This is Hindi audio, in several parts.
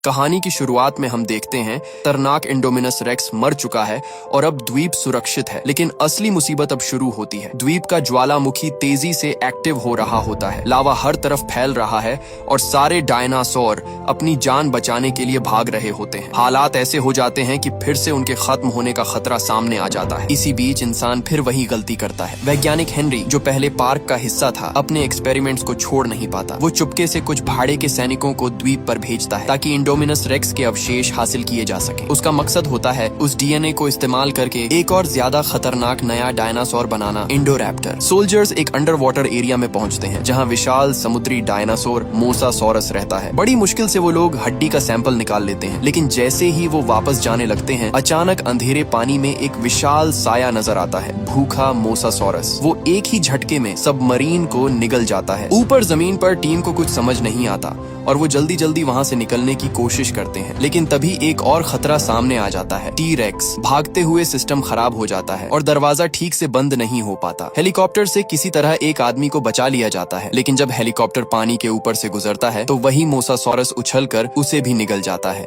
कहानी की शुरुआत में हम देखते हैं खतरनाक इंडोमिनस रेक्स मर चुका है और अब द्वीप सुरक्षित है। लेकिन असली मुसीबत अब शुरू होती है। द्वीप का ज्वालामुखी तेजी से एक्टिव हो रहा होता है। लावा हर तरफ फैल रहा है और सारे डायनासोर अपनी जान बचाने के लिए भाग रहे होते हैं। हालात ऐसे हो जाते हैं कि फिर से उनके खत्म होने का खतरा सामने आ जाता है। इसी बीच इंसान फिर वही गलती करता है। वैज्ञानिक हेनरी, जो पहले पार्क का हिस्सा था, अपने एक्सपेरिमेंट्स को छोड़ नहीं पाता। वो चुपके से कुछ भाड़े के सैनिकों को द्वीप पर भेजता है ताकि इंडोमिनस रेक्स के अवशेष हासिल किए जा सके। उसका मकसद होता है उस डीएनए को इस्तेमाल करके एक और ज्यादा खतरनाक नया डायनासोर बनाना, इंडोरैप्टर। सोल्जर्स एक अंडर वाटर एरिया में पहुंचते हैं जहां विशाल समुद्री डायनासोर मोसासॉरस रहता है। बड़ी मुश्किल से वो लोग हड्डी का सैंपल निकाल लेते हैं, लेकिन जैसे ही वो वापस जाने लगते हैं, अचानक अंधेरे पानी में एक विशाल साया नजर आता है, भूखा मोसासॉरस। वो एक ही झटके में सबमरीन को निगल जाता है। ऊपर जमीन पर टीम को कुछ समझ नहीं आता और वो जल्दी जल्दी वहां से निकलने की कोशिश करते हैं, लेकिन तभी एक और खतरा सामने आ जाता है। टी-रेक्स। भागते हुए सिस्टम खराब हो जाता है और दरवाजा ठीक से बंद नहीं हो पाता। हेलीकॉप्टर से किसी तरह एक आदमी को बचा लिया जाता है, लेकिन जब हेलीकॉप्टर पानी के ऊपर से गुजरता है तो वही मोसासॉरस उछलकर उसे भी निगल जाता है।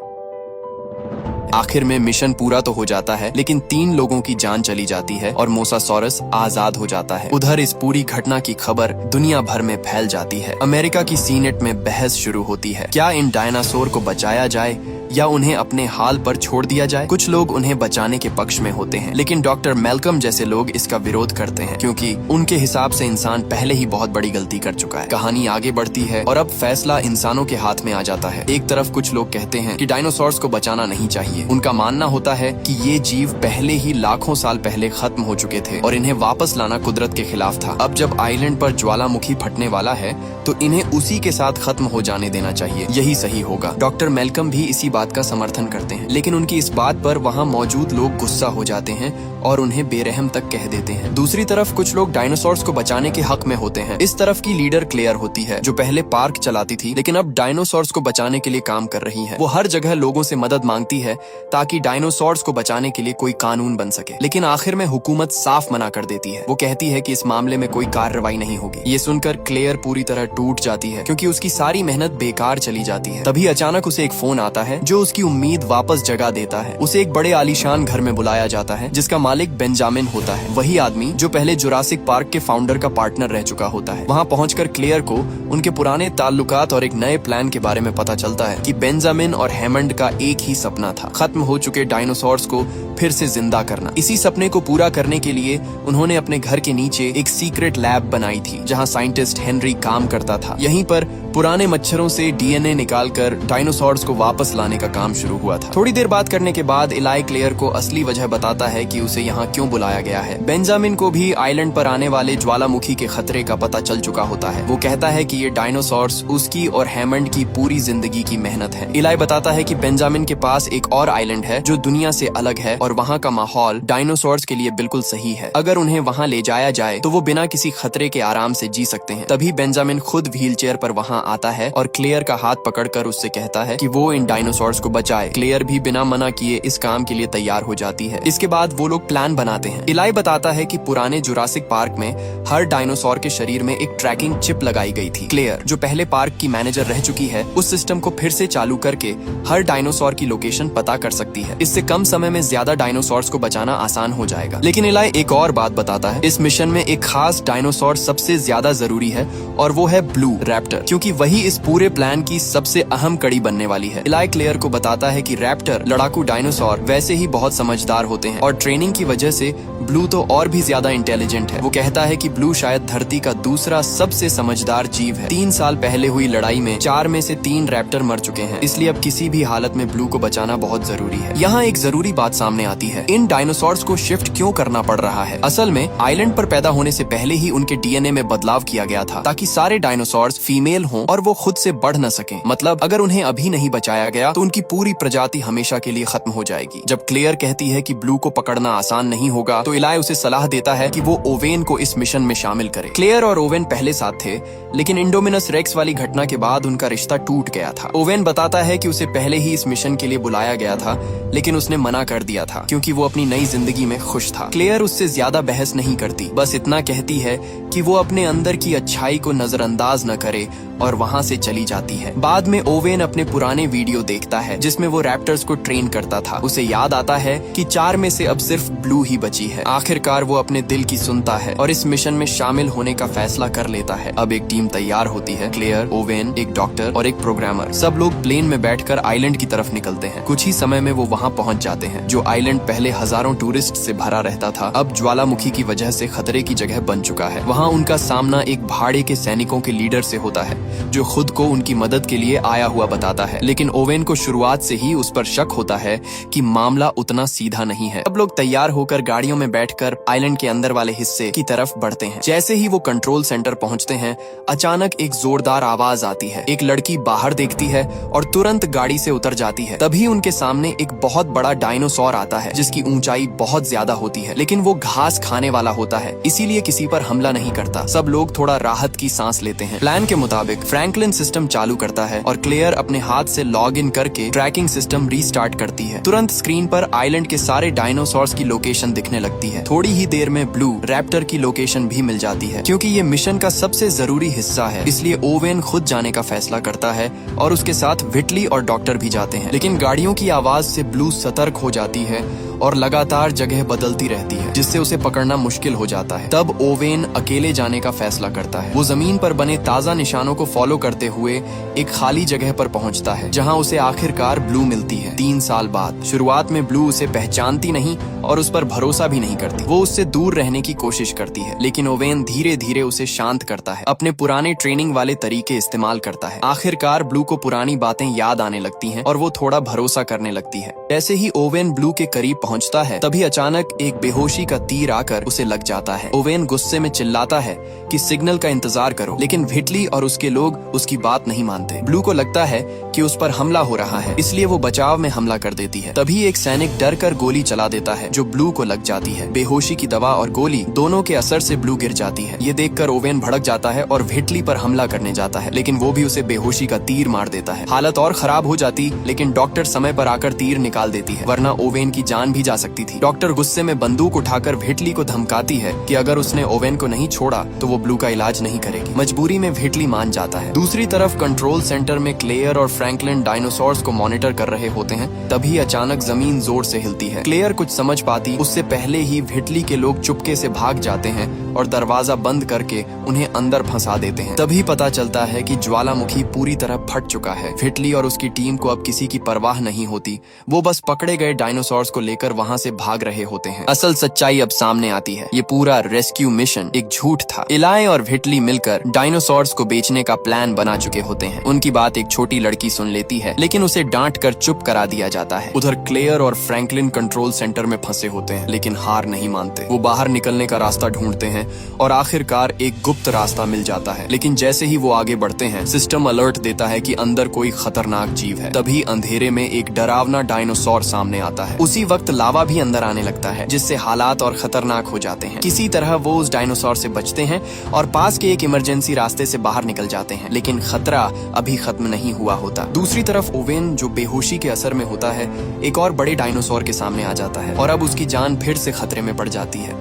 आखिर में मिशन पूरा तो हो जाता है, लेकिन 3 लोगों की जान चली जाती है और मोसासॉरस आजाद हो जाता है। उधर इस पूरी घटना की खबर दुनिया भर में फैल जाती है। अमेरिका की सीनेट में बहस शुरू होती है। क्या इन डायनासोर को बचाया जाए या उन्हें अपने हाल पर छोड़ दिया जाए? कुछ लोग उन्हें बचाने के पक्ष में होते हैं, लेकिन डॉक्टर मैल्कम जैसे लोग इसका विरोध करते हैं, क्योंकि उनके हिसाब से इंसान पहले ही बहुत बड़ी गलती कर चुका है। कहानी आगे बढ़ती है और अब फैसला इंसानों के हाथ में आ जाता है। एक तरफ कुछ लोग कहते हैं कि डायनासोर्स को बचाना नहीं चाहिए। उनका मानना होता है कि ये जीव पहले ही लाखों साल पहले खत्म हो चुके थे और इन्हें वापस लाना कुदरत के खिलाफ था। अब जब आइलैंड पर ज्वालामुखी फटने वाला है तो इन्हें उसी के साथ खत्म हो जाने देना चाहिए, यही सही होगा। डॉक्टर मैल्कम भी इसी बात का समर्थन करते हैं, लेकिन उनकी इस बात पर वहाँ मौजूद लोग गुस्सा हो जाते हैं और उन्हें बेरहम तक कह देते हैं। दूसरी तरफ कुछ लोग डायनासोर्स को बचाने के हक में होते हैं। इस तरफ की लीडर क्लेयर होती है, जो पहले पार्क चलाती थी लेकिन अब डायनासोर्स को बचाने के लिए काम कर रही है। वो हर जगह लोगों से मदद मांगती है ताकि डायनासोर्स को बचाने के लिए कोई कानून बन सके, लेकिन आखिर में हुकूमत साफ मना कर देती है। वो कहती है कि इस मामले में कोई कार्रवाई नहीं होगी। ये सुनकर क्लेयर पूरी तरह टूट जाती है, क्योंकि उसकी सारी मेहनत बेकार चली जाती है। तभी अचानक उसे एक फोन आता है जो उसकी उम्मीद वापस जगा देता है। उसे एक बड़े आलीशान घर में बुलाया जाता है जिसका मालिक बेंजामिन होता है, वही आदमी जो पहले जुरासिक पार्क के फाउंडर का पार्टनर रह चुका होता है। वहाँ पहुंचकर क्लेयर को उनके पुराने ताल्लुकात और एक नए प्लान के बारे में पता चलता है कि बेंजामिन और हैमंड का एक ही सपना था, खत्म हो चुके डायनासोर्स को फिर से जिंदा करना। इसी सपने को पूरा करने के लिए उन्होंने अपने घर के नीचे एक सीक्रेट लैब बनाई थी जहां साइंटिस्ट हेनरी काम करता था। यहीं पर पुराने मच्छरों से डीएनए निकालकर डायनासोर्स को वापस लाने का काम शुरू हुआ था। थोड़ी देर बात करने के बाद इलाई क्लेयर को असली वजह बताता है कि उसे यहाँ क्यों बुलाया गया है। बेंजामिन को भी आइलैंड पर आने वाले ज्वालामुखी के खतरे का पता चल चुका होता है। वो कहता है कि ये डायनासोर्स उसकी और हैमंड की पूरी जिंदगी की मेहनत है। इलाई बताता है कि बेंजामिन के पास एक और आइलैंड है जो दुनिया से अलग है और वहाँ का माहौल डायनासोर्स के लिए बिल्कुल सही है। अगर उन्हें वहाँ ले जाया जाए तो वो बिना किसी खतरे के आराम से जी सकते हैं। तभी बेंजामिन खुद व्हीलचेयर पर वहाँ आता है और क्लेयर का हाथ पकड़कर उससे कहता है कि वो इन डायनासोर्स को बचाए। क्लेयर भी बिना मना किए इस काम के लिए तैयार हो जाती है। इसके बाद वो लोग प्लान बनाते हैं। इलाई बताता है कि पुराने जुरासिक पार्क में हर डायनासोर के शरीर में एक ट्रैकिंग चिप लगाई गई थी। क्लेयर, जो पहले पार्क की मैनेजर रह चुकी है, उस सिस्टम को फिर से चालू करके हर डायनासोर की लोकेशन पता कर सकती है। इससे कम समय में ज्यादा डायनासोर्स को बचाना आसान हो जाएगा। लेकिन इलाई एक और बात बताता है। इस मिशन में एक खास डायनासोर सबसे ज्यादा जरूरी है और वो है ब्लू रैप्टर, क्योंकि वही इस पूरे प्लान की सबसे अहम कड़ी बनने वाली है। इलाई क्लेयर को बताता है कि रैप्टर लड़ाकू डायनासोर वैसे ही बहुत समझदार होते हैं और ट्रेनिंग की वजह से ब्लू तो और भी ज्यादा इंटेलिजेंट है। वो कहता है कि ब्लू शायद धरती का दूसरा सबसे समझदार जीव है। 3 साल पहले हुई लड़ाई में 4 में से 3 रैप्टर मर चुके हैं, इसलिए अब किसी भी हालत में ब्लू को बचाना बहुत जरूरी है। यहाँ एक जरूरी बात सामने आती है, इन डायनासोर्स को शिफ्ट क्यों करना पड़ रहा है? असल में आइलैंड पर पैदा होने से पहले ही उनके डीएनए में बदलाव किया गया था ताकि सारे डायनासोर्स फीमेल हों और वो खुद से बढ़ न सकें। मतलब अगर उन्हें अभी नहीं बचाया गया तो उनकी पूरी प्रजाति हमेशा के लिए खत्म हो जाएगी। जब क्लेयर कहती है कि ब्लू को पकड़ना आसान नहीं होगा तो इलाई उसे सलाह देता है कि वो ओवेन को इस मिशन में शामिल करे। क्लेयर और ओवेन पहले साथ थे, लेकिन इंडोमिनस रेक्स वाली घटना के बाद उनका रिश्ता टूट गया था। ओवेन बताता है कि उसे पहले ही इस मिशन के लिए बुलाया गया था, लेकिन उसने मना कर दिया था क्योंकि वो अपनी नई जिंदगी में खुश था। क्लेयर उससे ज्यादा बहस नहीं करती, बस इतना कहती है कि वो अपने अंदर की अच्छाई को नजरअंदाज न करे और वहाँ से चली जाती है। बाद में ओवेन अपने पुराने वीडियो देखता है जिसमें वो रैप्टर्स को ट्रेन करता था। उसे याद आता है कि 4 में से अब सिर्फ ब्लू ही बची है। आखिरकार वो अपने दिल की सुनता है और इस मिशन में शामिल होने का फैसला कर लेता है। अब एक टीम तैयार होती है। क्लेयर, ओवेन, एक डॉक्टर और एक प्रोग्रामर, सब लोग प्लेन में बैठकर आइलैंड की तरफ निकलते हैं। कुछ ही समय में वो वहाँ पहुँच जाते हैं। जो आइलैंड पहले हजारों टूरिस्ट से भरा रहता था, अब ज्वालामुखी की वजह से खतरे की जगह बन चुका है। वहाँ उनका सामना एक भाड़े के सैनिकों के लीडर से होता है जो खुद को उनकी मदद के लिए आया हुआ बताता है। लेकिन ओवेन को शुरुआत से ही उस पर शक होता है कि मामला उतना सीधा नहीं है। सब लोग तैयार होकर गाड़ियों में बैठकर आइलैंड के अंदर वाले हिस्से की तरफ बढ़ते हैं। जैसे ही वो कंट्रोल सेंटर पहुंचते हैं, अचानक एक जोरदार आवाज आती है। एक लड़की बाहर देखती है और तुरंत गाड़ी से उतर जाती है। तभी उनके सामने एक बहुत बड़ा डायनासोर आता है जिसकी ऊंचाई बहुत ज्यादा होती है, लेकिन वो घास खाने वाला होता है, इसीलिए किसी पर हमला नहीं करता। सब लोग थोड़ा राहत की सांस लेते हैं। प्लान के मुताबिक फ्रैंकलिन सिस्टम चालू करता है और क्लेयर अपने हाथ से लॉग इन करके ट्रैकिंग सिस्टम रीस्टार्ट करती है। तुरंत स्क्रीन पर आइलैंड के सारे डायनासोर्स की लोकेशन दिखने लगती है। थोड़ी ही देर में ब्लू रैप्टर की लोकेशन भी मिल जाती है। क्योंकि ये मिशन का सबसे जरूरी हिस्सा है, इसलिए ओवेन खुद जाने का फैसला करता है और उसके साथ व्हिटली और डॉक्टर भी जाते हैं। लेकिन गाड़ियों की आवाज से ब्लू सतर्क हो जाती है और लगातार जगह बदलती रहती है, जिससे उसे पकड़ना मुश्किल हो जाता है। तब ओवेन अकेले जाने का फैसला करता है। वो जमीन पर बने ताजा निशानों को फॉलो करते हुए एक खाली जगह पर पहुंचता है, जहां उसे आखिरकार ब्लू मिलती है 3 साल बाद। शुरुआत में ब्लू उसे पहचानती नहीं और उस पर भरोसा भी नहीं करती। वो उससे दूर रहने की कोशिश करती है, लेकिन ओवेन धीरे धीरे उसे शांत करता है, अपने पुराने ट्रेनिंग वाले तरीके इस्तेमाल करता है। आखिरकार ब्लू को पुरानी बातें याद आने लगती हैं और वो थोड़ा भरोसा करने लगती है। जैसे ही ओवेन ब्लू के करीब पहुंचता है, तभी अचानक एक बेहोशी का तीर आकर उसे लग जाता है। ओवेन गुस्से में चिल्लाता है कि सिग्नल का इंतजार करो, लेकिन व्हिटली और उसके लोग उसकी बात नहीं मानते। ब्लू को लगता है कि उस पर हमला हो रहा है, इसलिए वो बचाव में हमला कर देती है। तभी एक सैनिक डर कर गोली चला देता है जो ब्लू को लग जाती है। बेहोशी की दवा और गोली दोनों के असर से ब्लू गिर जाती है। ये देखकर ओवेन भड़क जाता है और व्हिटली पर हमला करने जाता है, लेकिन वो भी उसे बेहोशी का तीर मार देता है। हालत और खराब हो जाती, लेकिन डॉक्टर समय पर आकर तीर निकाल देती है, वरना ओवेन की जान भी जा सकती थी। डॉक्टर गुस्से में बंदूक उठाकर व्हिटली को धमकाती है कि अगर उसने ओवेन को नहीं छोड़ा तो वो ब्लू का इलाज नहीं करेगी। मजबूरी में व्हिटली मान जाता है। दूसरी तरफ कंट्रोल सेंटर में क्लेयर और फ्रैंकलिन डायनासोर्स को मॉनिटर कर रहे होते हैं। तभी अचानक जमीन जोर से हिलती है। क्लेयर कुछ समझ पाती उससे पहले ही व्हिटली के लोग चुपके से भाग जाते हैं और दरवाजा बंद करके उन्हें अंदर फंसा देते हैं। तभी पता चलता है कि ज्वालामुखी पूरी तरह फट चुका है। व्हिटली और उसकी टीम को अब किसी की परवाह नहीं होती। वो बस पकड़े गए डायनासोर्स को लेकर वहाँ से भाग रहे होते हैं। असल सच्चाई अब सामने आती है। ये पूरा रेस्क्यू मिशन एक झूठ था। इलाय और व्हिटली मिलकर डायनासोर्स को बेचने का प्लान बना चुके होते हैं। उनकी बात एक छोटी लड़की सुन लेती है, लेकिन उसे डांट कर चुप करा दिया जाता है। उधर क्लेयर और फ्रैंकलिन कंट्रोल सेंटर में फंसे होते हैं, लेकिन हार नहीं मानते। वो बाहर निकलने का रास्ता ढूंढते हैं और आखिरकार एक गुप्त रास्ता मिल जाता है। लेकिन जैसे ही वो आगे बढ़ते हैं, सिस्टम अलर्ट देता है कि अंदर कोई खतरनाक जीव है। तभी अंधेरे में एक डरावना डायनासोर सामने आता है। उसी वक्त लावा भी अंदर आने लगता है, जिससे हालात और खतरनाक हो जाते हैं। किसी तरह वो उस डायनासोर से बचते हैं और पास के एक इमरजेंसी रास्ते से बाहर निकल जाते हैं, लेकिन खतरा अभी खत्म नहीं हुआ होता। दूसरी तरफ ओवेन, जो बेहोशी के असर में होता है, एक और बड़े डायनासोर के सामने आ जाता है और अब उसकी जान फिर से खतरे में पड़ जाती है।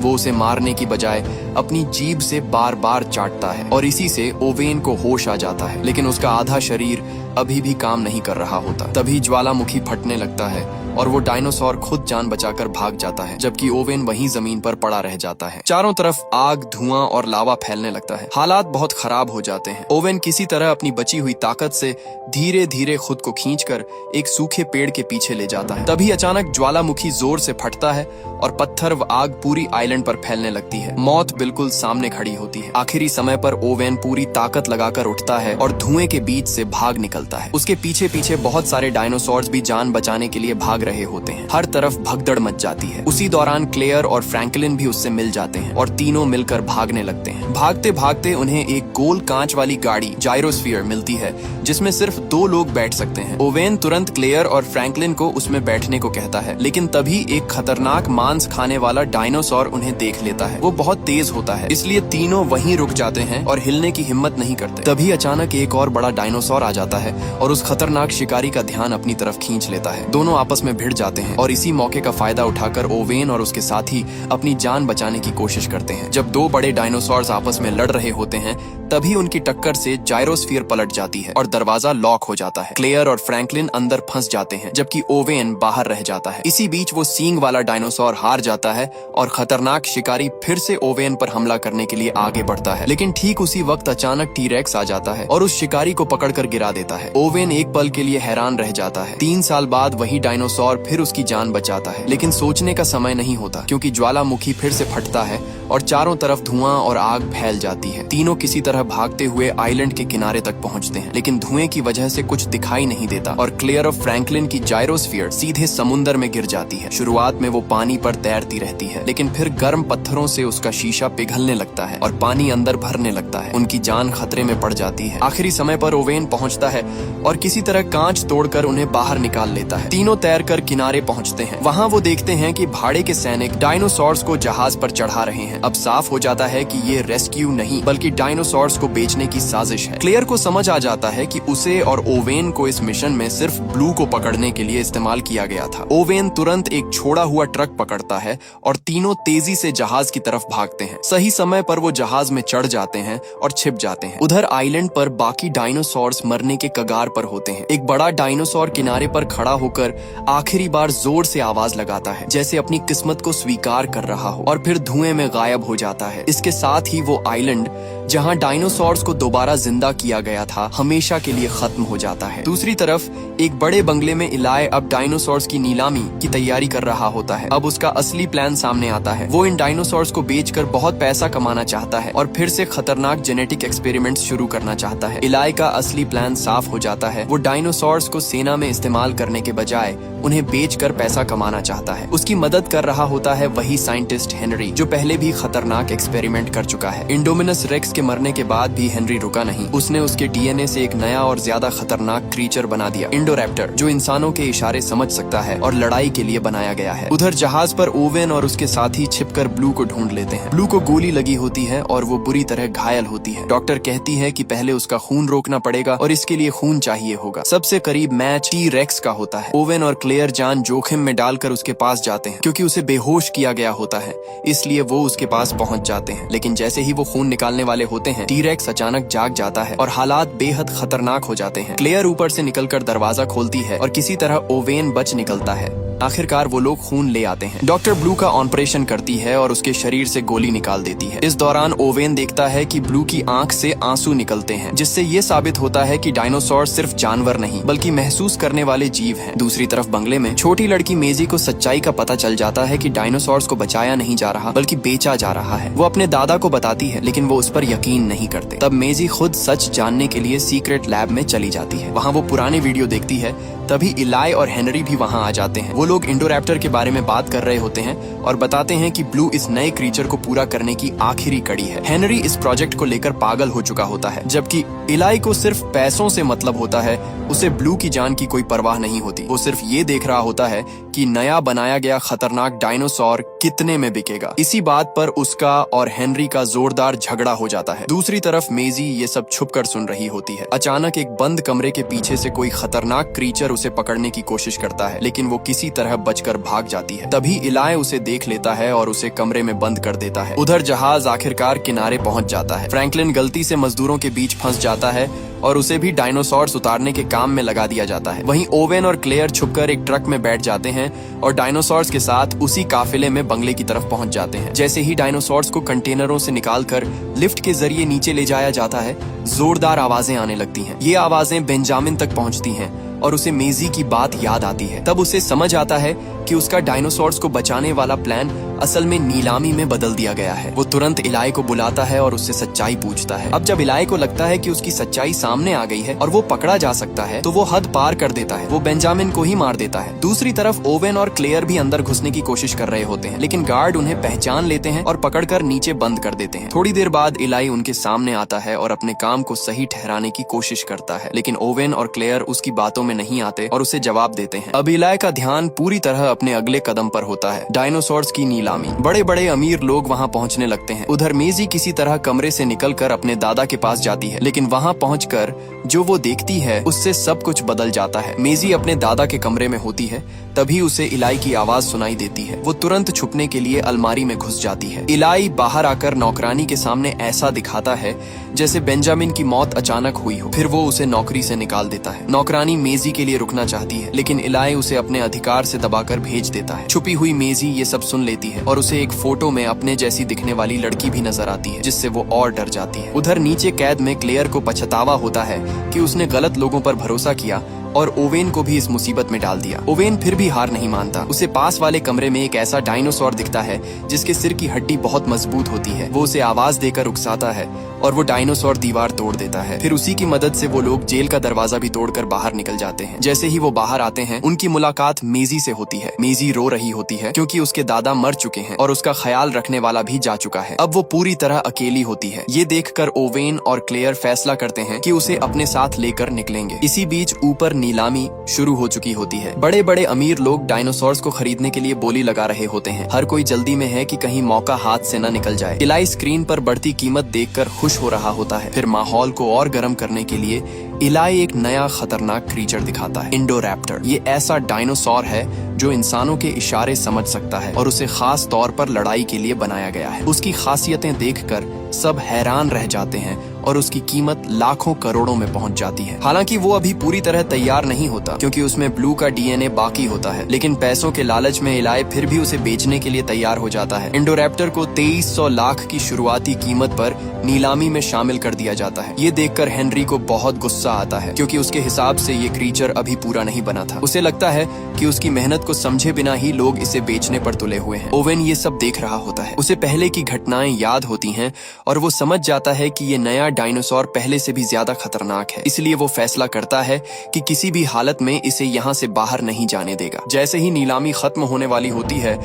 वो उसे मारने की बजाय अपनी जीभ से बार बार चाटता है और इसी से ओवेन को होश आ जाता है, लेकिन उसका आधा शरीर अभी भी काम नहीं कर रहा होता। तभी ज्वालामुखी फटने लगता है और वो डायनासोर खुद जान बचाकर भाग जाता है, जबकि ओवेन वहीं जमीन पर पड़ा रह जाता है। चारों तरफ आग, धुआं और लावा फैलने लगता है। हालात बहुत खराब हो जाते हैं। ओवेन किसी तरह अपनी बची हुई ताकत से धीरे धीरे खुद को खींचकर एक सूखे पेड़ के पीछे ले जाता है। तभी अचानक ज्वालामुखी जोर से फटता है और पत्थर व आग पूरी आइलैंड पर फैलने लगती है। मौत बिल्कुल सामने खड़ी होती है। आखिरी समय पर ओवेन पूरी ताकत लगाकर उठता है और धुएं के बीच से भाग निकलता है। उसके पीछे पीछे बहुत सारे डायनासोर्स भी जान बचाने के लिए भाग रहे होते हैं। हर तरफ भगदड़ मच जाती है। उसी दौरान क्लेयर और फ्रैंकलिन भी उससे मिल जाते हैं और तीनों मिलकर भागने लगते हैं। भागते भागते उन्हें एक गोल कांच वाली गाड़ी जायरोस्फीयर मिलती है, जिसमें सिर्फ 2 लोग बैठ सकते हैं। ओवेन तुरंत क्लेयर और फ्रैंकलिन को उसमें बैठने को कहता है, लेकिन तभी एक खतरनाक मांस खाने वाला डायनासोर उन्हें देख लेता है। वो बहुत तेज महसूस होता है, इसलिए तीनों वहीं रुक जाते हैं और हिलने की हिम्मत नहीं करते। तभी अचानक एक और बड़ा डायनासोर आ जाता है और उस खतरनाक शिकारी का ध्यान अपनी तरफ खींच लेता है। दोनों आपस में भिड़ जाते हैं और इसी मौके का फायदा उठाकर ओवेन और उसके साथी अपनी जान बचाने की कोशिश करते हैं। जब दो बड़े डायनासोर्स आपस में लड़ रहे होते हैं तभी उनकी टक्कर से जायरोस्फीयर पलट जाती है और दरवाजा लॉक हो जाता है। क्लेयर और फ्रैंकलिन अंदर फंस जाते हैं जबकि ओवेन बाहर रह जाता है। इसी बीच वो सींग वाला डायनासोर हार जाता है और खतरनाक शिकारी फिर से ओवेन पर हमला करने के लिए आगे बढ़ता है, लेकिन ठीक उसी वक्त अचानक टी-रेक्स आ जाता है और उस शिकारी को पकड़कर गिरा देता है। ओवेन एक पल के लिए हैरान रह जाता है। 3 साल बाद वही डायनासोर फिर उसकी जान बचाता है, लेकिन सोचने का समय नहीं होता क्योंकि ज्वालामुखी फिर से फटता है और चारों तरफ धुआं और आग फैल जाती है। तीनों किसी तरह भागते हुए आइलैंड के किनारे तक पहुंचते हैं, लेकिन धुएं की वजह से कुछ दिखाई नहीं देता और क्लेयर और फ्रैंकलिन की जायरोस्फीयर सीधे समुंदर में गिर जाती है। शुरुआत में वो पानी पर तैरती रहती है, लेकिन फिर गर्म पत्थरों से उसका शीशा पिघलने लगता है और पानी अंदर भरने लगता है। उनकी जान खतरे में पड़ जाती है। आखिरी समय पर ओवेन पहुंचता है और किसी तरह कांच तोड़कर उन्हें बाहर निकाल लेता है। तीनों तैरकर किनारे पहुंचते हैं। वहां वो देखते हैं कि भाड़े के सैनिक डायनासोर्स को जहाज पर चढ़ा रहे हैं। अब साफ हो जाता है कि ये रेस्क्यू नहीं बल्कि डायनासोर्स को बेचने की साजिश है। क्लेयर को समझ आ जाता है कि उसे और ओवेन को इस मिशन में सिर्फ ब्लू को पकड़ने के लिए इस्तेमाल किया गया था। ओवेन तुरंत एक छोड़ा हुआ ट्रक पकड़ता है और तीनों तेजी से जहाज की तरफ भागते हैं। सही समय पर वो जहाज में चढ़ जाते हैं और छिप जाते हैं। उधर आइलैंड पर बाकी डायनासोर्स मरने के कगार पर होते हैं। एक बड़ा डायनासोर किनारे पर खड़ा होकर आखिरी बार जोर से आवाज लगाता है जैसे अपनी किस्मत को स्वीकार कर रहा हो और फिर धुएं में गायब हो जाता है। इसके साथ ही वो आइलैंड जहां डायनासोर्स को दोबारा जिंदा किया गया था हमेशा के लिए खत्म हो जाता है। दूसरी तरफ एक बड़े बंगले में इलाय अब डायनासोर्स की नीलामी की तैयारी कर रहा होता है। अब उसका असली प्लान सामने आता है। वो इन डायनासोर्स को बेचकर बहुत पैसा कमाना चाहता है और फिर से खतरनाक जेनेटिक एक्सपेरिमेंट्स शुरू करना चाहता है। इलाय का असली प्लान साफ हो जाता है। वो डायनासोर्स को सेना में इस्तेमाल करने के बजाय उन्हें बेचकर पैसा कमाना चाहता है। उसकी मदद कर रहा होता है वही साइंटिस्ट हेनरी जो पहले भी खतरनाक एक्सपेरिमेंट कर चुका है। इंडोमिनस रेक्स के मरने के बाद भी हेनरी रुका नहीं। उसने उसके डीएनए से एक नया और ज्यादा खतरनाक क्रीचर बना दिया, इंडोरैप्टर, जो इंसानों के इशारे समझ सकता है और लड़ाई के लिए बनाया गया है। उधर जहाज पर ओवेन और उसके साथी छिपकर ब्लू को ढूंढ लेते हैं। ब्लू को गोली लगी होती है और वो बुरी तरह घायल होती है। डॉक्टर कहती है कि पहले उसका खून रोकना पड़ेगा और इसके लिए खून चाहिए होगा। सबसे करीब मैच टी-रेक्स का होता है। ओवेन और क्लेयर जान जोखिम में डालकर उसके पास जाते हैं क्योंकि उसे बेहोश किया गया होता है, इसलिए वो उसके पास पहुंच जाते हैं। लेकिन जैसे ही वो खून निकालने वाले होते हैं टी-रेक्स अचानक जाग जाता है और हालात बेहद खतरनाक हो जाते हैं। क्लेयर ऊपर से निकलकर दरवाजा खोलती है और किसी तरह ओवेन बच निकलता है। आखिरकार वो लोग खून ले आते हैं। डॉक्टर ब्लू का ऑपरेशन करती है और उसके शरीर से गोली निकाल देती है। इस दौरान ओवेन देखता है कि ब्लू की आंख से आंसू निकलते हैं, जिससे ये साबित होता है कि डायनासोर सिर्फ जानवर नहीं बल्कि महसूस करने वाले जीव हैं। दूसरी तरफ बंगले में छोटी लड़की मेजी को सच्चाई का पता चल जाता है कि डायनासोर्स को बचाया नहीं जा रहा बल्कि बेचा जा रहा है। वो अपने दादा को बताती है लेकिन वो उस पर यकीन नहीं करते। तब मेजी खुद सच जानने के लिए सीक्रेट लैब में चली जाती है। वहाँ वो पुराने वीडियो देखती है। तभी इलाय और हेनरी भी वहाँ आ जाते हैं। वो लोग इंडोरैप्टर के बारे में बात कर रहे होते हैं और बताते हैं कि ब्लू इस नए क्रीचर को पूरा करने की आखिरी कड़ी है। हेनरी इस प्रोजेक्ट को लेकर पागल हो चुका होता है, जबकि इलाय को सिर्फ पैसों से मतलब होता है। उसे ब्लू की जान की कोई परवाह नहीं होती। वो सिर्फ ये देख रहा होता है कि नया बनाया गया खतरनाक डायनासोर कितने में बिकेगा। इसी बात पर उसका और हेनरी का जोरदार झगड़ा हो जाता है। दूसरी तरफ मेजी ये सब छुपकर सुन रही होती है। अचानक एक बंद कमरे के पीछे से कोई खतरनाक क्रीचर उसे पकड़ने की कोशिश करता है, लेकिन वो किसी तरह बचकर भाग जाती है। तभी इलाय उसे देख लेता है और उसे कमरे में बंद कर देता है। उधर जहाज आखिरकार किनारे पहुंच जाता है। फ्रैंकलिन गलती से मजदूरों के बीच फंस जाता है और उसे भी डायनासोर्स उतारने के काम में लगा दिया जाता है। वहीं ओवेन और क्लेयर छुपकर एक ट्रक में बैठ जाते हैं और डायनासोर्स के साथ उसी काफिले में बंगले की तरफ पहुंच जाते हैं। जैसे ही डायनासोर्स को कंटेनरों से निकालकर लिफ्ट के जरिए नीचे ले जाया जाता है, जोरदार आवाजें आने लगती हैं। ये आवाजें बेंजामिन तक पहुंचती हैं और उसे मेजी की बात याद आती है। तब उसे समझ आता है कि उसका डायनासोर्स को बचाने वाला प्लान असल में नीलामी में बदल दिया गया है। वो तुरंत इलाय को बुलाता है और उससे सच्चाई पूछता है। अब जब इलाय को लगता है कि उसकी सच्चाई सामने आ गई है और वो पकड़ा जा सकता है, तो वो हद पार कर देता है। वो बेंजामिन को ही मार देता है। दूसरी तरफ ओवेन और क्लेयर भी अंदर घुसने की कोशिश कर रहे होते हैं, लेकिन गार्ड उन्हें पहचान लेते हैं और पकड़कर नीचे बंद कर देते हैं। थोड़ी देर बाद इलाय उनके सामने आता है और अपने काम को सही ठहराने की कोशिश करता है, लेकिन ओवेन और क्लेयर उसकी बातों में नहीं आते और उसे जवाब देते हैं। अब इलाय का ध्यान पूरी तरह अपने अगले कदम पर होता है, डायनासोर्स की नीलामी। नीलामी। बड़े बड़े अमीर लोग वहाँ पहुँचने लगते हैं। उधर मेजी किसी तरह कमरे से निकलकर अपने दादा के पास जाती है, लेकिन वहाँ पहुंचकर जो वो देखती है उससे सब कुछ बदल जाता है। मेजी अपने दादा के कमरे में होती है, तभी उसे इलाई की आवाज सुनाई देती है। वो तुरंत छुपने के लिए अलमारी में घुस जाती है। इलाई बाहर आकर नौकरानी के सामने ऐसा दिखाता है जैसे बेंजामिन की मौत अचानक हुई हो। फिर वो उसे नौकरी से निकाल देता है। नौकरानी मेजी के लिए रुकना चाहती है, लेकिन इलाई उसे अपने अधिकार से दबाकर भेज देता है। छुपी हुई मेजी ये सब सुन लेती है और उसे एक फोटो में अपने जैसी दिखने वाली लड़की भी नजर आती है, जिससे वो और डर जाती है। उधर नीचे कैद में क्लेयर को पछतावा होता है कि उसने गलत लोगों पर भरोसा किया और ओवेन को भी इस मुसीबत में डाल दिया। ओवेन फिर भी हार नहीं मानता। उसे पास वाले कमरे में एक ऐसा डायनासोर दिखता है जिसके सिर की हड्डी बहुत मजबूत होती है। वो उसे आवाज देकर उकसाता है और वो डायनासोर दीवार तोड़ देता है। फिर उसी की मदद से वो लोग जेल का दरवाजा भी तोड़कर बाहर निकल जाते हैं। जैसे ही वो बाहर आते हैं, उनकी मुलाकात मेजी से होती है। मेजी रो रही होती है क्योंकि उसके दादा मर चुके हैं और उसका ख्याल रखने वाला भी जा चुका है। अब वो पूरी तरह अकेली होती है। ये देखकर ओवेन और क्लेयर फैसला करते हैं कि उसे अपने साथ लेकर निकलेंगे। इसी बीच ऊपर नीलामी शुरू हो चुकी होती है। बड़े बड़े अमीर लोग डायनासोर्स को खरीदने के लिए बोली लगा रहे होते हैं। हर कोई जल्दी में है कि कहीं मौका हाथ से न निकल जाए। इलाई स्क्रीन पर बढ़ती कीमत देखकर खुश हो रहा होता है। फिर माहौल को और गर्म करने के लिए इलाई एक नया खतरनाक क्रीचर दिखाता है, इंडोरैप्टर। ये ऐसा डायनासोर है जो इंसानों के इशारे समझ सकता है और उसे खास तौर पर लड़ाई के लिए बनाया गया है। उसकी खासियतें देखकर सब हैरान रह जाते हैं और उसकी कीमत लाखों करोड़ों में पहुंच जाती है। हालांकि वो अभी पूरी तरह तैयार नहीं होता क्योंकि उसमें ब्लू का डीएनए बाकी होता है, लेकिन पैसों के लालच में इलाई फिर भी उसे बेचने के लिए तैयार हो जाता है। इंडोरैप्टर को 2300 लाख की शुरुआती कीमत पर नीलामी में शामिल कर दिया जाता है। ये देखकर हेनरी को बहुत गुस्सा आता है क्योंकि उसके हिसाब से ये क्रीचर अभी पूरा नहीं बना था। उसे लगता है कि उसकी मेहनत को समझे बिना ही लोग इसे बेचने पर तुले हुए हैं। ओवेन ये सब देख रहा होता है। उसे पहले की घटनाएं याद होती हैं और वो समझ जाता है कि ये नया डायनासोर पहले से भी ज्यादा खतरनाक है। इसलिए वो फैसला करता है कि किसी भी हालत में इसे यहाँ से बाहर नहीं जाने देगा। जैसे ही नीलामी खत्म होने वाली होती है,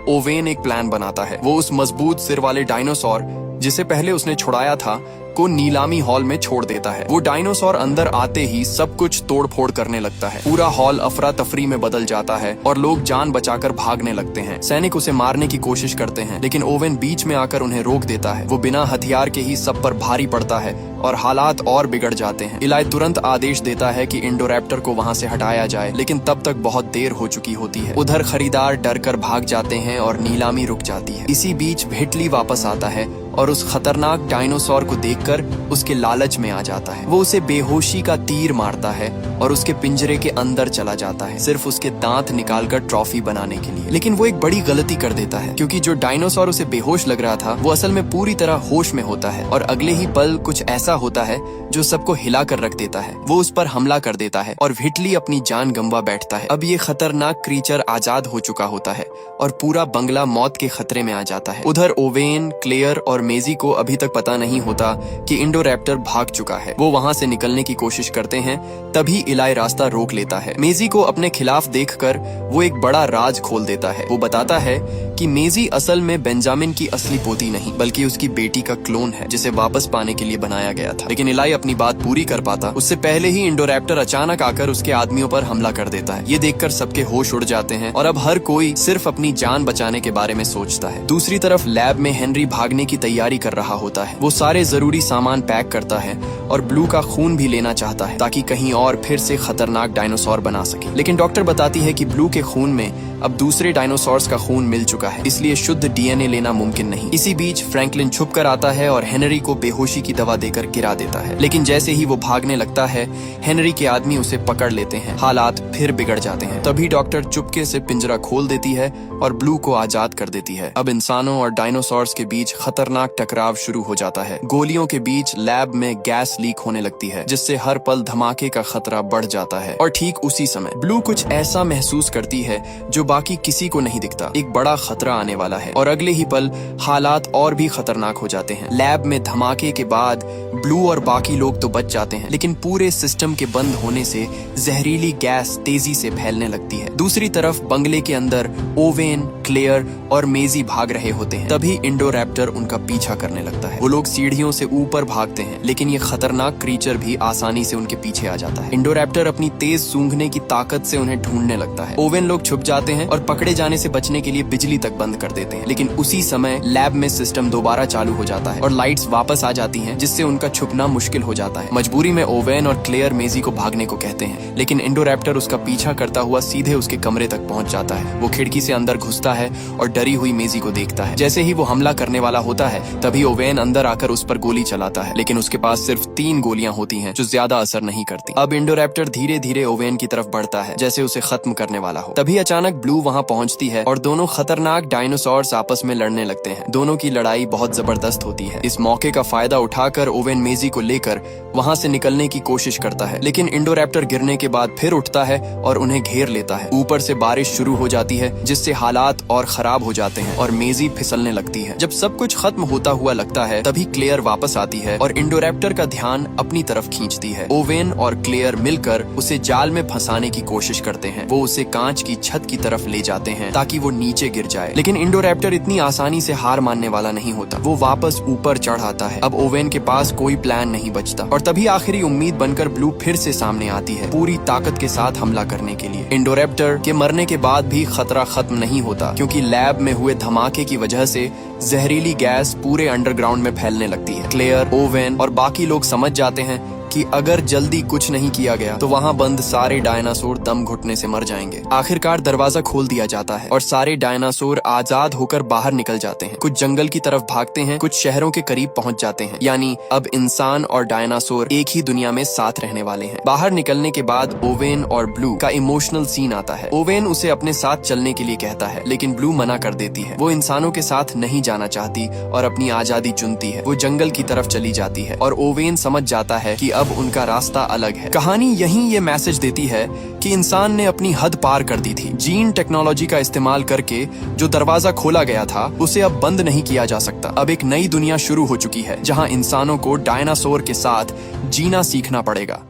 ओवेन एक प्लान बनाता है। वो उस मजबूत सिर वाले डायनासोर जिसे पहले उसने छुड़ाया था को नीलामी हॉल में छोड़ देता है। वो डायनासोर अंदर आते ही सब कुछ तोड़ फोड़ करने लगता है। पूरा हॉल अफरा तफरी में बदल जाता है और लोग जान बचाकर भागने लगते हैं। सैनिक उसे मारने की कोशिश करते हैं, लेकिन ओवेन बीच में आकर उन्हें रोक देता है। वो बिना हथियार के ही सब पर भारी पड़ता है और हालात और बिगड़ जाते हैं। इलाई तुरंत आदेश देता है कि इंडोरैप्टर को वहाँ से हटाया जाए, लेकिन तब तक बहुत देर हो चुकी होती है। उधर खरीदार डर कर भाग जाते हैं और नीलामी रुक जाती है। इसी बीच भिटली वापस आता है और उस खतरनाक डायनासोर को देखकर उसके लालच में आ जाता है। वो उसे बेहोशी का तीर मारता है और उसके पिंजरे के अंदर चला जाता है, सिर्फ उसके दांत निकालकर ट्रॉफी बनाने के लिए। लेकिन वो एक बड़ी गलती कर देता है क्योंकि जो डायनासोर उसे बेहोश लग रहा था वो असल में पूरी तरह होश में होता है और अगले ही पल कुछ ऐसा होता है जो सबको हिला कर रख देता है। वो उस पर हमला कर देता है और भिटली अपनी जान गंवा बैठता है। अब ये खतरनाक क्रीचर आजाद हो चुका होता है और पूरा बंगला मौत के खतरे में आ जाता है। उधर ओवेन, क्लेयर और मेजी को अभी तक पता नहीं होता कि इंडोरैप्टर भाग चुका है। वो वहाँ से निकलने की कोशिश करते हैं, तभी इलाई रास्ता रोक लेता है। मेजी को अपने खिलाफ देखकर वो एक बड़ा राज खोल देता है। वो बताता है कि मेजी असल में बेंजामिन की असली पोती नहीं बल्कि उसकी बेटी का क्लोन है जिसे वापस पाने के लिए बनाया गया था। लेकिन इलाई अपनी बात पूरी कर पाता उससे पहले ही इंडोरैप्टर अचानक आकर उसके आदमियों पर हमला कर देता है। ये देखकर सबके होश उड़ जाते हैं और अब हर कोई सिर्फ अपनी जान बचाने के बारे में सोचता है। दूसरी तरफ लैब में हेनरी भागने की तैयारी कर रहा होता है। वो सारे जरूरी सामान पैक करता है और ब्लू का खून भी लेना चाहता है ताकि कहीं और फिर से खतरनाक डायनासोर बना सके। लेकिन डॉक्टर बताती है कि ब्लू के खून में अब दूसरे डायनासोर्स का खून मिल चुका है, इसलिए शुद्ध डीएनए लेना मुमकिन नहीं। इसी बीच फ्रैंकलिन छुप कर आता है और हेनरी को बेहोशी की दवा देकर गिरा देता है। लेकिन जैसे ही वो भागने लगता है, हेनरी के आदमी उसे पकड़ लेते हैं। हालात फिर बिगड़ जाते हैं। तभी डॉक्टर चुपके से पिंजरा खोल देती है और ब्लू को आजाद कर देती है। अब इंसानों और डायनासोर्स के बीच खतरनाक टकराव शुरू हो जाता है। गोलियों के बीच लैब में गैस लीक होने लगती है जिससे हर पल धमाके का खतरा बढ़ जाता है। और ठीक उसी समय ब्लू कुछ ऐसा महसूस करती है जो बाकी किसी को नहीं दिखता। एक बड़ा खतरा आने वाला है और अगले ही पल हालात और भी खतरनाक हो जाते हैं। लैब में धमाके के बाद ब्लू और बाकी लोग तो बच जाते हैं, लेकिन पूरे सिस्टम के बंद होने से जहरीली गैस तेजी से फैलने लगती है। दूसरी तरफ बंगले के अंदर ओवेन, क्लेयर और मेजी भाग रहे होते हैं। तभी इंडोरैप्टर उनका पीछा करने लगता है। वो लोग सीढ़ियों से ऊपर भागते हैं, लेकिन ये खतरनाक क्रीचर भी आसानी से उनके पीछे आ जाता है। इंडोरैप्टर अपनी तेज सूंघने की ताकत से उन्हें ढूंढने लगता है। ओवेन लोग छुप जाते हैं और पकड़े जाने से बचने के लिए बिजली तक बंद कर देते हैं। लेकिन उसी समय लैब में सिस्टम दोबारा चालू हो जाता है और लाइट्स वापस आ जाती हैं, जिससे उनका छुपना मुश्किल हो जाता है। मजबूरी में ओवेन और क्लेयर मेजी को भागने को कहते हैं, लेकिन इंडोरैप्टर उसका पीछा करता हुआ सीधे उसके कमरे तक पहुंच जाता है। वो खिड़की से अंदर घुसता है और डरी हुई मेजी को देखता है। जैसे ही वो हमला करने वाला होता है तभी ओवेन अंदर आकर उस पर गोली चलाता है, लेकिन उसके पास सिर्फ 3 गोलियां होती हैं जो ज्यादा असर नहीं करती। अब इंडोरैप्टर धीरे धीरे ओवेन की तरफ बढ़ता है, जैसे उसे खत्म करने वाला हो। तभी अचानक ब्लू वहां पहुंचती है और दोनों खतरनाक डायनासोर्स आपस में लड़ने लगते हैं। दोनों की लड़ाई बहुत जबरदस्त होती है। इस मौके का फायदा उठाकर ओवेन मेजी को लेकर वहां से निकलने की कोशिश करता है, लेकिन इंडोरैप्टर गिरने के बाद फिर उठता है और उन्हें घेर लेता है। ऊपर से बारिश शुरू हो जाती है, जिससे हालात और खराब हो जाते हैं और मेजी फिसलने लगती है। जब सब कुछ खत्म होता हुआ लगता है तभी क्लेयर वापस आती है और इंडोरैप्टर का ध्यान अपनी तरफ खींचती है। ओवेन और क्लेयर मिलकर उसे जाल में फंसाने की कोशिश करते हैं। वो उसे कांच की छत की तरफ ले जाते हैं ताकि वो नीचे गिर जाए, लेकिन इंडोरैप्टर इतनी आसानी से हार मानने वाला नहीं होता। वो वापस ऊपर चढ़ आता है। अब ओवेन के पास कोई प्लान नहीं बचता और तभी आखिरी उम्मीद बनकर ब्लू फिर से सामने आती है, पूरी ताकत के साथ हमला करने के लिए। इंडोरैप्टर के मरने के बाद भी खतरा खत्म नहीं होता, क्योंकि लैब में हुए धमाके की वजह से जहरीली गैस पूरे अंडरग्राउंड में फैलने लगती है। क्लेयर, ओवेन और बाकी लोग समझ जाते हैं कि अगर जल्दी कुछ नहीं किया गया तो वहां बंद सारे डायनासोर दम घुटने से मर जाएंगे। आखिरकार दरवाजा खोल दिया जाता है और सारे डायनासोर आजाद होकर बाहर निकल जाते हैं। कुछ जंगल की तरफ भागते हैं, कुछ शहरों के करीब पहुंच जाते हैं। यानी अब इंसान और डायनासोर एक ही दुनिया में साथ रहने वाले हैं। बाहर निकलने के बाद ओवेन और ब्लू का इमोशनल सीन आता है। ओवेन उसे अपने साथ चलने के लिए कहता है, लेकिन ब्लू मना कर देती है। वो इंसानों के साथ नहीं जाना चाहती और अपनी आजादी चुनती है। वो जंगल की तरफ चली जाती है और ओवेन समझ जाता है कि अब उनका रास्ता अलग है। कहानी यहीं ये मैसेज देती है कि इंसान ने अपनी हद पार कर दी थी। जीन टेक्नोलॉजी का इस्तेमाल करके जो दरवाजा खोला गया था उसे अब बंद नहीं किया जा सकता। अब एक नई दुनिया शुरू हो चुकी है जहां इंसानों को डायनासोर के साथ जीना सीखना पड़ेगा।